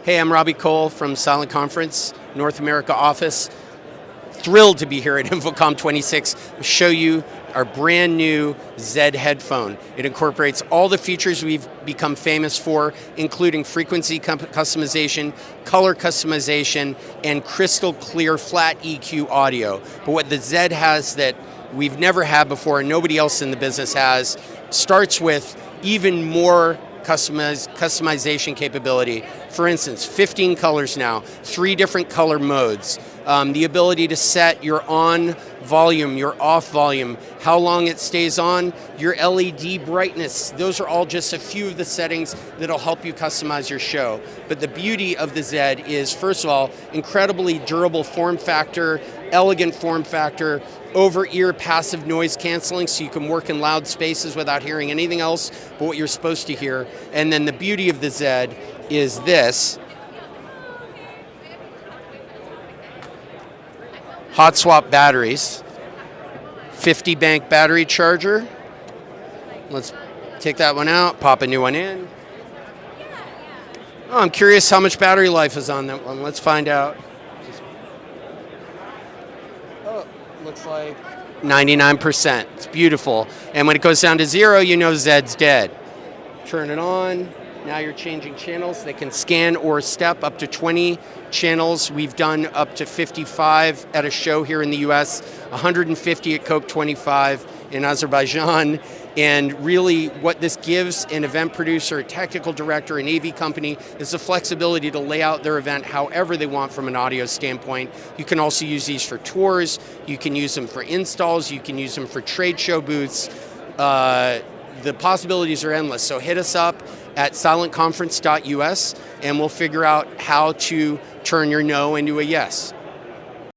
Hey, I'm Robbie Cole from Silent Conference, North America office. Thrilled to be here at InfoComm 26 to show you our brand new ZED headphone. It incorporates all the features we've become famous for, including frequency customization, color customization, and crystal clear flat EQ audio. But what the ZED has that we've never had before and nobody else in the business has, starts with even more customization capability. For instance, 15 colors now, 3 different color modes, the ability to set your on volume, your off volume, how long it stays on, your LED brightness. Those are all just a few of the settings that'll help you customize your show. But the beauty of the ZED is, first of all, incredibly durable form factor, elegant form factor, over-ear passive noise canceling, so you can work in loud spaces without hearing anything else but what you're supposed to hear. And then the beauty of the ZED is this. Hot swap batteries. 50 bank battery charger. Let's take that one out, pop a new one in. Oh, I'm curious how much battery life is on that one. Let's find out. Looks like 99%. It's beautiful. And when it goes down to 0, you know ZED's dead. Turn it on. Now you're changing channels. They can scan or step up to 20 channels. We've done up to 55 at a show here in the US, 150 at Coke 25 in Azerbaijan. And really what this gives an event producer, a technical director, an AV company is the flexibility to lay out their event however they want from an audio standpoint. You can also use these for tours, you can use them for installs, you can use them for trade show booths. The possibilities are endless, so hit us up at silentconference.us and we'll figure out how to turn your no into a yes.